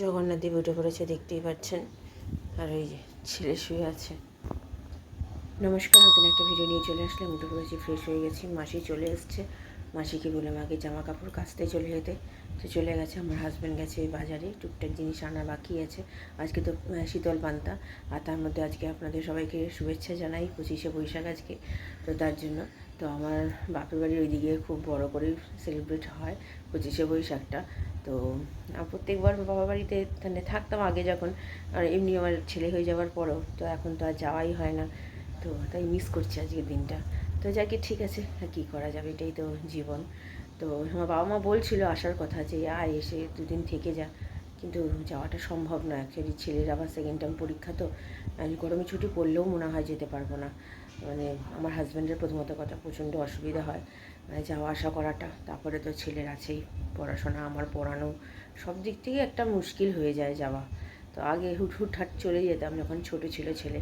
জগন্নাথ দেব উঠে পড়েছে, দেখতেই পাচ্ছেন। আর ওই যে ছেলে শুয়ে আছে। নমস্কার, নতুন একটা ভিডিও নিয়ে চলে আসলাম। উঠে পড়েছি, ফ্রেশ হয়ে গেছি। মাসি চলে এসছে। মাসিকে বললাম আগে জামা কাপড় কাচতে চলে যেতে, তো চলে গেছে। আমার হাজব্যান্ড গেছে বাজারে, টুকটাক জিনিস আনা বাকি আছে। আজকে তো শীতল পান্তা, আর তার মধ্যে আজকে আপনাদের সবাইকে শুভেচ্ছা জানাই 25শে বৈশাখ আজকে। তো তার জন্য তো আমার বাপের বাড়ির ওইদিকে খুব বড় করে সেলিব্রেট হয় 25শে বৈশাখটা। তো প্রত্যেকবার বাবা বাড়িতে মানে থাকতাম আগে যখন, আর এমনি আমার ছেলে হয়ে যাওয়ার পরও, তো এখন তো আর যাওয়াই হয় না। তো তাই মিস করছি আজকের দিনটা। তো যাকে ঠিক আছে, আর কী করা যাবে, এটাই তো জীবন। তো আমার বাবা মা বলছিল আসার কথা, যে আয় এসে দুদিন থেকে যা, কিন্তু যাওয়াটা সম্ভব না। অ্যাকচুয়ালি ছেলের আবার সেকেন্ড টার্ম পরীক্ষা, তো গরমে ছুটি পড়লেও মনে হয় যেতে পারবো না। মানে আমার হাজব্যান্ডের প্রথমত কথা প্রচণ্ড অসুবিধা হয় মানে যাওয়া আসা করাটা। তারপরে তো ছেলের আছেই পড়াশোনা, আমার পড়ানো, সব দিক থেকে একটা মুশকিল হয়ে যায় যাওয়া। তো আগে হুটহাট চলে যেতাম যখন ছোটো ছিল ছেলে।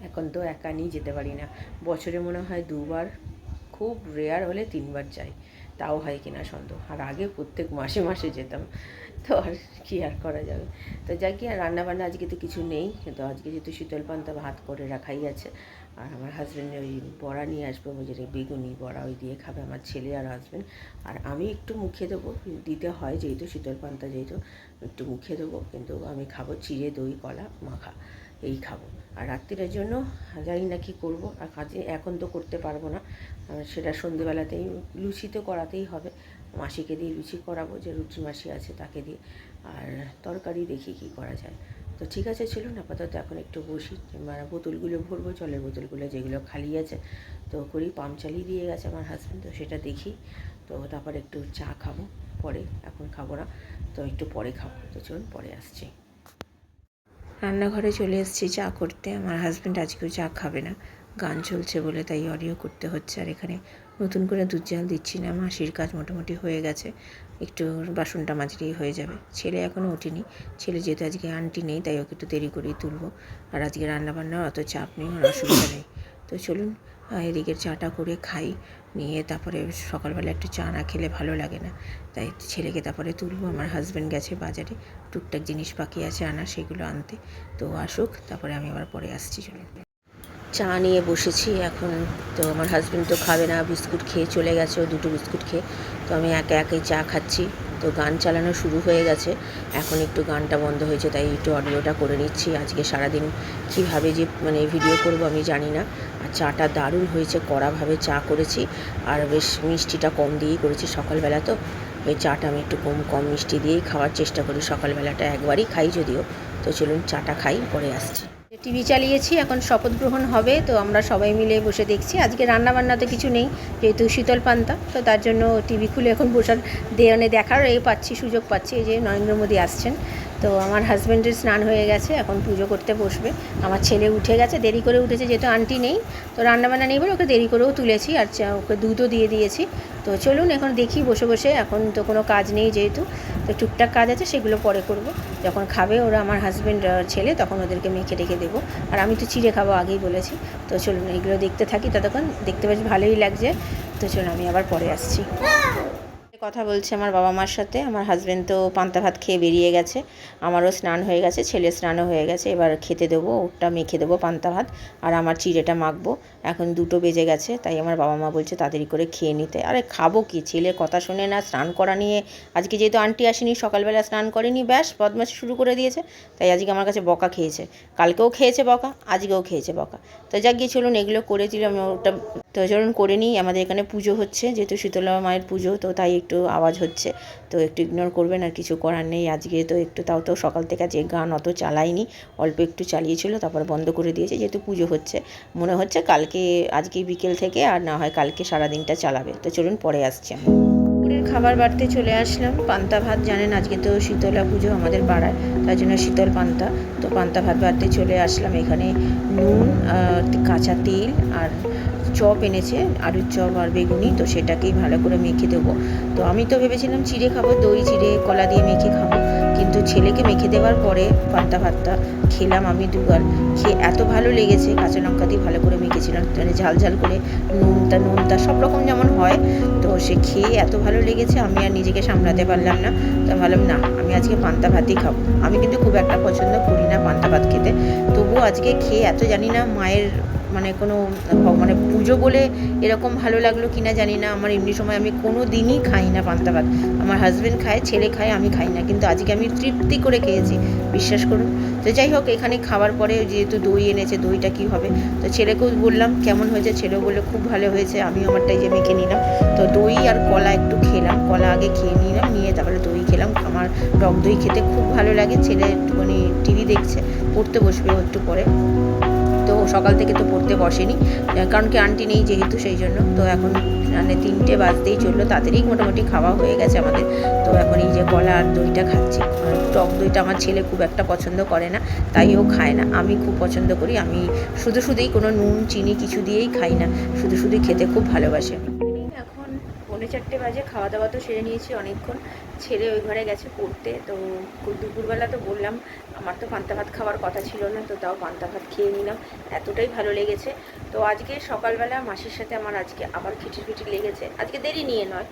এখন তো একা নিয়ে যেতে পারি না। বছরে মনে হয় 2বার, খুব রেয়ার হলে 3বার যাই, তাও হয় কিনা সন্দেহ। আর আগে প্রত্যেক মাসে মাসে যেতাম। তো আর কী আর করা যাবে। তো যাই কি, আর রান্নাবান্না আজকে তো কিছু নেই। তো আজকে যেহেতু শীতল পান্তা ভাত করে রাখাই আছে, আর আমার হাজব্যান্ড ওই বড়া নিয়ে আসবে, ওই যে বেগুনি বড়া, ওই দিয়ে খাবে আমার ছেলে আর হাজব্যান্ড। আর আমি একটু মুখে দেবো, দিতে হয় যেহেতু শীতল পান্তা, যেহেতু একটু মুখে দেবো, কিন্তু আমি খাবো চিড়ে দই কলা মাখা, এই খাবো। আর রাত্রিরের জন্য জানি না কী করবো, আর কাজে এখন তো করতে পারবো না, সেটা সন্ধেবেলাতেই লুচি তো করাতেই হবে। মাসিকে দিয়ে লুচি করাবো, যে রুটি মাসি আছে তাকে দিয়ে। আর তরকারি দেখি কী করা যায়। তো ঠিক আছে, চলুন আপাতত এখন একটু বসি। বোতলগুলো ভরবো, জলের বোতলগুলো যেগুলো খালি আছে, তো করি। পাম্প চালিয়ে দিয়ে গেছে আমার হাজব্যান্ড, তো সেটা দেখি। তো তারপর একটু চা খাবো পরে, এখন খাবো না, তো একটু পরে খাবো। তো চলুন পরে আসছি। রান্নাঘরে চলে এসেছি চা করতে। আমার হাজব্যান্ড আজকেও চা খাবে না, গান চলছে বলে, তাই অডিও করতে হচ্ছে। আর এখানে নতুন করে দুধ জাল দিচ্ছি না, মাসির কাজ মোটামুটি হয়ে গেছে, একটু বাসনটা মাজলেই হয়ে যাবে। ছেলে এখনও ওঠেনি। ছেলে যেহেতু আজকে আন্টি নেই, তাই ওকে একটু দেরি করেই তুলবো। আর আজকে রান্নাবান্নার অত চাপ নেই, ওর অসুবিধা নেই। তো চলুন এদিকের চাটা করে খাই, নিয়ে তারপরে সকালবেলা একটু চা না খেলে ভালো লাগে না, তাই ছেলেকে তারপরে তুলবো। আমার হাজব্যান্ড গেছে বাজারে, টুকটাক জিনিস বাকি আছে আনা, সেগুলো আনতে। তো আসুক, তারপরে আমি আবার পরে আসছি। চলুন চা নিয়ে বসেছি এখন। তো আমার হাজব্যান্ড তো খাবে না, বিস্কুট খেয়ে চলে গেছে, ও 2টো বিস্কুট খেয়ে। তো আমি একে একে চা খাচ্ছি। তো গান চালানো শুরু হয়ে গেছে, এখন একটু গানটা বন্ধ হয়েছে, তাই একটু অডিওটা করে নিচ্ছি। আজকে সারাদিন কীভাবে যে মানে ভিডিও করব আমি জানি না। আর চাটা দারুণ হয়েছে, কড়াভাবে চা করেছি, আর বেশ মিষ্টিটা কম দিয়েই করেছি। সকালবেলা তো ওই চাটা আমি একটু কম মিষ্টি দিয়েই খাওয়ার চেষ্টা করি। সকালবেলাটা একবারই খাই যদিও। তো চলুন চাটা খাই, পরে আসছি। টিভি চালিয়েছি, এখন শপথ গ্রহণ হবে, তো আমরা সবাই মিলে বসে দেখছি। আজকে রান্নাবান্না তো কিছু নেই, যেহেতু শীতল পান্তা, তো তার জন্য টিভি খুলে এখন বসার দেখার পাচ্ছি, সুযোগ পাচ্ছি। এই যে নরেন্দ্র মোদী আসছেন। তো আমার হাজব্যান্ডের স্নান হয়ে গেছে, এখন পুজো করতে বসবে। আমার ছেলে উঠে গেছে, দেরি করে উঠেছে যেহেতু আন্টি নেই, তো রান্নাবান্না নেই বলে ওকে দেরি করেও তুলেছি, আর ওকে দুধও দিয়ে দিয়েছি। তো চলুন এখন দেখি বসে বসে, এখন তো কোনো কাজ নেই যেহেতু, তো টুকটাক কাজ আছে সেগুলো পরে করব। যখন খাবে ওরা, আমার হাজব্যান্ড ছেলে, তখন ওদেরকে মেখে রেখে দেবো। আর আমি তো চিড়ে খাবো আগেই বলেছি। তো চলুন এইগুলো দেখতে থাকি, ততক্ষণ দেখতে বেশ ভালোই লাগছে। তো চলুন আমি আবার পরে আসছি। কথা বলছে আমার বাবা মার সাথে। আমার হাজব্যান্ড তো পান্তা ভাত খেয়ে বেরিয়ে গেছে, আমারও স্নান হয়ে গেছে, ছেলে স্নানও হয়ে গেছে। এবার খেতে দেবো, ওটা মেখে দেবো পান্তা ভাত, আর আমার চিড়েটা মাখবো। এখন 2টো বেজে গেছে, তাই আমার বাবা মা বলছে তাড়াতাড়ি করে খেয়ে নিতে। আরে খাবো কি, ছেলের কথা শুনে না, স্নান করা নিয়ে। আজকে যেহেতু আন্টি আসেনি, সকালবেলা স্নান করেনি, ব্যাস বদমাশি শুরু করে দিয়েছে, তাই আজকে আমার কাছে বকা খেয়েছে। কালকেও খেয়েছে বকা, আজকেও খেয়েছে বকা। তো যাক গিয়ে চলুন এগুলো করেছিলাম ওটা। তো চলুন করে নিই। আমাদের এখানে পুজো হচ্ছে, যেহেতু শীতলা মায়ের পুজো, তো তাই একটু আওয়াজ হচ্ছে, তো একটু ইগনোর করবেন, আর কিছু করার নেই। আজকে তো একটু, তাও তো সকাল থেকে যে গান অত চালাইনি, অল্প একটু চালিয়েছিল, তারপর বন্ধ করে দিয়েছে, যেহেতু পুজো হচ্ছে। মনে হচ্ছে আজকে বিকেল থেকে, আর না হয় কালকে সারাদিনটা চালাবে। তো চলুন পরে আসছি আমি। দুপুরের খাবার বাড়তে চলে আসলাম। পান্তা ভাত, জানেন আজকে তো শীতলা পুজো আমাদের পাড়ায়, তার জন্য শীতল পান্তা। তো পান্তা ভাত বাড়তে চলে আসলাম। এখানে নুন, কাঁচা তেল, আর চপ এনেছে, আলুর চপ আর বেগুনি, তো সেটাকেই ভালো করে মেখে দেবো। তো আমি তো ভেবেছিলাম চিড়ে খাবো, দই চিড়ে কলা দিয়ে মেখে খাবো, কিন্তু তো ছেলেকে মেখে দেওয়ার পরে পান্তা ভাতটা খেলাম আমি দুগাল, খেয়ে এত ভালো লেগেছে। কাঁচা লঙ্কা দিয়ে ভালো করে মেখেছিলাম, মানে ঝাল ঝাল করে, নুনটা সব রকম যেমন হয়। তো সে খেয়ে এত ভালো লেগেছে, আমি আর নিজেকে সামলাতে পারলাম না। তো ভাবলাম না, আমি আজকে পান্তা ভাতই খাবো। আমি কিন্তু খুব একটা পছন্দ করি না পান্তা ভাত খেতে, তবুও আজকে খেয়ে এত জানি না মায়ের মানে কোনো মানে পুজো বলে এরকম ভালো লাগলো কিনা জানি না। আমার এমনি সময় আমি কোনো দিনই খাই না পান্তা ভাত, আমার হাজব্যান্ড খায়, ছেলে খায়, আমি খাই না, কিন্তু আজকে আমি তৃপ্তি করে খেয়েছি, বিশ্বাস করুন। তো যাই হোক, এখানে খাওয়ার পরে যেহেতু দই এনেছে, দইটা কী হবে, তো ছেলেকেও বললাম কেমন হয়েছে, ছেলেও বললো খুব ভালো হয়েছে। আমি আমারটাই যে মেখে নিলাম, তো দই আর কলা একটু খেলাম, কলা আগে খেয়ে নিলাম, নিয়ে তারপরে দই খেলাম। আমার টক দই খেতে খুব ভালো লাগে। ছেলে একটুখানি টিভি দেখছে, পড়তে বসবে একটু পরে। তো সকাল থেকে তো পড়তে বসেনি, কারণ কি আন্টি নেই যেহেতু, সেই জন্য। তো এখন মানে 3টে বাজতেই চললো, তাড়াতাড়ি মোটামুটি খাওয়া হয়ে গেছে আমাদের। তো এখন এই যে কলা আর দইটা খাচ্ছি। টক দইটা আমার ছেলে খুব একটা পছন্দ করে না, তাই ও খায় না। আমি খুব পছন্দ করি, আমি শুধুই কোনো নুন চিনি কিছু দিয়েই খাই না, শুধুই খেতে খুব ভালোবাসি আমি। এখন 3:45 বাজে, খাওয়া দাওয়া তো সেরে নিয়েছি অনেকক্ষণ। ছেলে ওই ঘরে গেছে পড়তে। তো দুপুরবেলা তো বললাম আমার তো পান্তা ভাত খাওয়ার কথা ছিল না, তো তাও পান্তা ভাত খেয়ে নিলাম, এতটাই ভালো লেগেছে। তো আজকে সকালবেলা মাসির সাথে আমার আজকে আবার খিটির লেগেছে। আজকে দেরি নিয়ে নয়,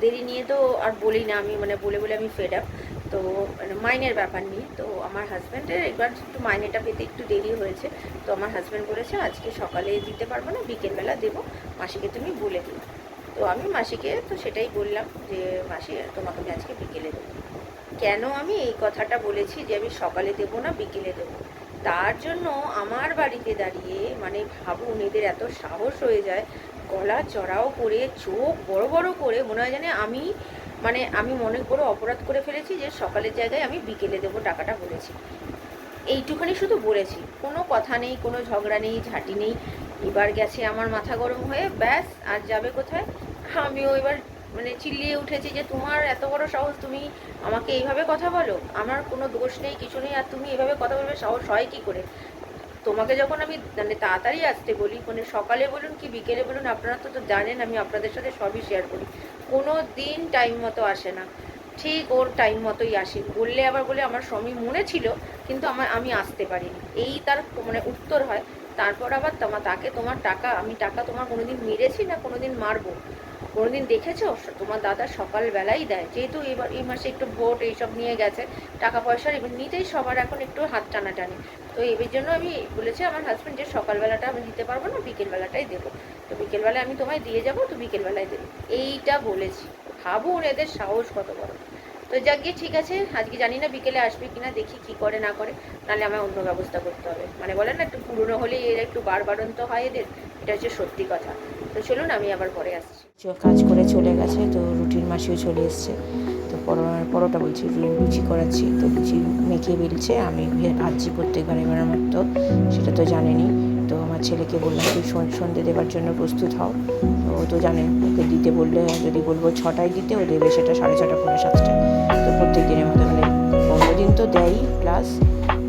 দেরি নিয়ে তো আর বলি না আমি, মানে বলে আমি ফেড আপ। তো মানে মাইনের ব্যাপার নিয়ে, তো আমার হাজব্যান্ডের একবার একটু মাইনেটা পেতে একটু দেরি হয়েছে। তো আমার হাজব্যান্ড বলেছে আজকে সকালে দিতে পারবো না, বিকেলবেলা দেবো, মাসিকে তুমি বলে দিও। তো আমি মাসিকে তো সেটাই বললাম যে মাসি তোমাকে আমি আজকে বিকেলে দেবো। কেন আমি এই কথাটা বলেছি যে আমি সকালে দেবো না বিকেলে দেবো, তার জন্য আমার বাড়িতে দাঁড়িয়ে, মানে ভাবুন এদের এত সাহস হয়ে যায়, গলা চড়াও করে, চোখ বড় বড় করে, মনে হয় জানে আমি মনে করে অপরাধ করে ফেলেছি, যে সকালের জায়গায় আমি বিকেলে দেবো টাকাটা বলেছি। এইটুখানি শুধু বলেছি, কোনো কথা নেই, কোনো ঝগড়া নেই, ঝাঁটি নেই। এবার গেছে আমার মাথা গরম হয়ে, ব্যাস আর যাবে কোথায়। আমিও এবার মানে চিল্লিয়ে উঠেছি যে তোমার এত বড় সাহস, তুমি আমাকে এইভাবে কথা বলো, আমার কোনো দোষ নেই কিছু নেই, আর তুমি এইভাবে কথা বলবে, সাহস হয় কী করে? তোমাকে যখন আমি মানে তাড়াতাড়ি আসতে বলি, মানে সকালে বলুন কি বিকেলে বলুন, আপনারা তো জানেন আমি আপনাদের সাথে সবই শেয়ার করি, কোনো দিন টাইম মতো আসে না, ঠিক ওর টাইম মতোই আসে। বললে আবার বলে আমার সময় মনে ছিল কিন্তু আমি আসতে পারিনি, এই তার মানে উত্তর হয়। তারপর আবার তোমার টাকা, আমি টাকা তোমার কোনোদিন মেরেছি না কোনোদিন মারবো? কোনোদিন দেখেছো? তোমার দাদা সকালবেলাই দেয়, যেহেতু এবার এই মাসে একটু ভোট এইসব নিয়ে গেছে, টাকা পয়সার এবার নিতেই সবার এখন একটু হাত টানাটানি। তো এর জন্য আমি বলেছি আমার হাজব্যান্ড যে সকালবেলাটা আমি দিতে পারবো না, বিকেলবেলাটাই দেবো, তো বিকেলবেলায় আমি তোমায় দিয়ে যাবো, তো বিকেলবেলায় দেবো, এইটা বলেছি। ভাবুন এদের সাহস কত বড়। তো যাক গিয়ে ঠিক আছে, আজকে জানি না বিকেলে আসবে কিনা, দেখি কি করে না করে, নাহলে আমার অন্য ব্যবস্থা করতে হবে। মানে বলে না একটু পুরনো হলেই এর একটু বাড়ন্ত হয় এদের, এটা হচ্ছে সত্যি কথা। তো চলুন আমি আবার পরে আসছি। কাজ করে চলে গেছে, তো রুটির মাসিও চলে এসছে। তো পরোটা বলছি, লুচি করাচ্ছি, তো লুচি মেখে বেলছে, আমি ভাজছি প্রত্যেকবার এবার আমার, তো সেটা তো জানেনই। তো আমার ছেলেকে বললাম তুই সন্ধে দেওয়ার জন্য প্রস্তুত হও, তো ও তো জানেন ওকে দিতে বললে, যদি বলবো 6টায় দিতে, ও দেবে সেটা 6:30 পৌনে 7টায়। তো প্রত্যেক দিনের মতো মানে 15 দিন তো দেয়ই, প্লাস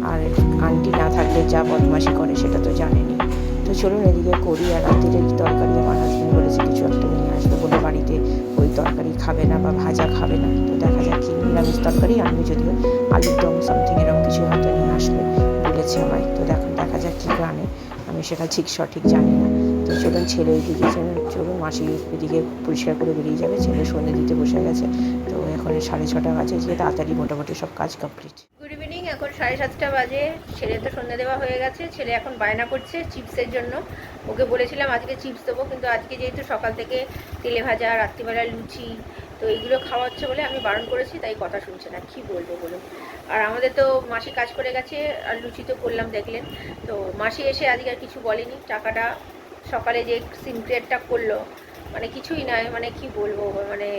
আর আন্টি না থাকলে যা বদমাশি করে সেটা তো জানেনই। তো চলুন এদিকে করি। আর রাত্রিরে তরকারি আমার হাজব্যান্ড বলেছে কিছু একটা নিয়ে আসবে বলে, বাড়িতে ওই তরকারি খাবে না বা ভাজা খাবে না, তো দেখা যাক কি নিরামিষ তরকারি আনবে, যদিও আলুর দম সামথিং এরকম কিছু হয়তো নিয়ে আসবে বলেছে আমায়। তো দেখা যাক কী আনে, আমি সেটা সঠিক জানি না। তো চলুন ছেলে এদিকে চলুন মাসি এদিকে পরিষ্কার করে বেরিয়ে যাবে, ছেলে সন্ধ্যে দিতে বসে গেছে। তো এখন 6:30 বাজে, যে তাড়াতাড়ি মোটামুটি সব কাজ কমপ্লিট। গুড ইভিনিং, এখন 7:30 বাজে, ছেলে তো সন্ধ্যা দেওয়া হয়ে গেছে। ছেলে এখন বায়না করছে চিপসের জন্য, ওকে বলেছিলাম আজকে চিপস দেবো, কিন্তু আজকে যেহেতু সকাল থেকে তেলে ভাজা, রাত্রিবেলা লুচি, তো এইগুলো খাওয়াচ্ছে বলে আমি বারণ করেছি, তাই কথা শুনছে না, কি বলবো বলুন। আর আমাদের তো মাসি কাজ করে গেছে, আর লুচি তো করলাম দেখলেন। তো মাসি এসে আজকে আর কিছু বলেনি, টাকাটা সকালে যে সিম ক্রিয়েটটা করলো, মানে কিছুই নয়, মানে কি বলবো, মানে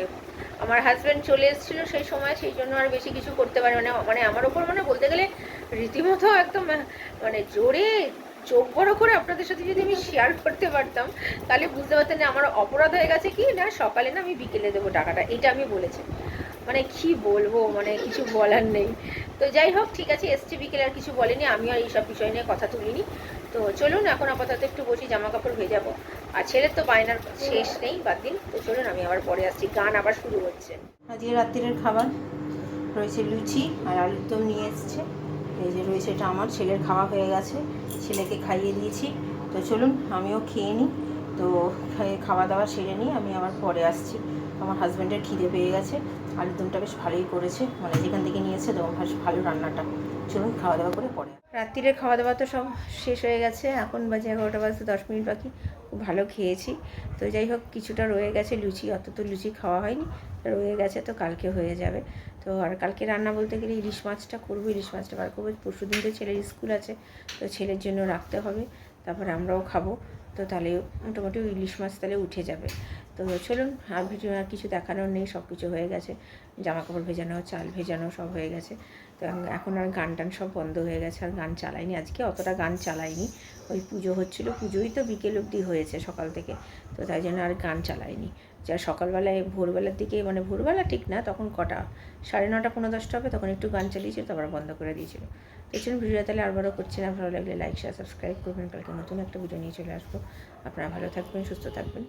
আমার হাজব্যান্ড চলে এসেছিলো সেই সময়, সেই জন্য আর বেশি কিছু করতে পারে মানে আমার ওপর মানে বলতে গেলে রীতিমতো একদম মানে জোরে চোখ বড় করে আপনাদের সাথে যদি আমি শেয়ার করতে পারতাম, তাহলে বুঝতে পারতেন যে আমার অপরাধ হয়ে গেছে কি না, সকালে না আমি বিকেলে দেবো টাকাটা, এটা আমি বলেছি। মানে কি বলবো, মানে কিছু বলার নেই। তো যাই হোক ঠিক আছে, এসছি বিকেলে, আর কিছু বলেনি, আমি আর এইসব বিষয় নিয়ে কথা তুলিনি। তো চলুন এখন আপাতত একটু বসি, জামা কাপড় ভেজাবো, আর ছেলের তো বায়নার শেষ নেই, বাদ দিন। তো চলুন আমি আবার পরে আসছি, গান আবার শুরু হচ্ছে। আজকে রাত্রির খাবার রয়েছে লুচি আর আলুর দম নিয়ে এসছে। এই যে রয়েছে, এটা আমার ছেলের খাওয়া হয়ে গেছে, ছেলেকে খাইয়ে দিয়েছি। তো চলুন আমিও খেয়ে নিই। তো খাওয়া দাওয়া সেরে নিই, আমি আবার পরে আসছি। আমার হাজব্যান্ডের খিদে পেয়ে গেছে, আলুর দমটা বেশ ভালোই করেছে, মানে যেখান থেকে নিয়েছে তো বেশ ভালো রান্নাটা। চলুন খাওয়া দাওয়া করে পরে। রাত্রিরের খাওয়া দাওয়া তো সব শেষ হয়ে গেছে, এখন বাজে 11টা বাজতে 10 মিনিট বাকি। খুব ভালো খেয়েছি। তো যাই হোক, কিছুটা রয়ে গেছে লুচি, অত তো লুচি খাওয়া হয়নি, রয়ে গেছে, তো কালকে হয়ে যাবে। তো আর কালকে রান্না বলতে গেলে ইলিশ মাছটা করবো, ইলিশ মাছটা বার করবো। পরশু দিন তো ছেলের স্কুল আছে, তো ছেলের জন্য রাখতে হবে, তারপরে আমরাও খাবো। তো তাহলে মোটামুটি ইলিশ মাছ তাহলে উঠে যাবে। তো চলুন, আর ভিডিও আর কিছু দেখানোর নেই, সব কিছু হয়ে গেছে। জামা কাপড় ভেজানো, চাল ভেজানো সব হয়ে গেছে। তো এখন আর গান টান সব বন্ধ হয়ে গেছে, আর গান চালাইনি আজকে, অতটা গান চালাইনি। ওই পুজো হচ্ছিলো, পুজোই তো বিকেল অবধি হয়েছে সকাল থেকে, তো তাই জন্য আর গান চালাইনি। যা সকালবেলায় ভোরবেলার দিকে, মানে ভোরবেলা ঠিক না, তখন কটা 9:30 পৌনে 10টা হবে, তখন একটু গান চালিয়েছিল, তারপর বন্ধ করে দিয়েছিল। তো চলুন, ভিডিও তাহলে আরবারও করছি না, ভালো লাগলে লাইক শেয়ার সাবস্ক্রাইব করবেন। কালকে নতুন একটা ভিডিও নিয়ে চলে আসবো। আপনারা ভালো থাকবেন, সুস্থ থাকবেন।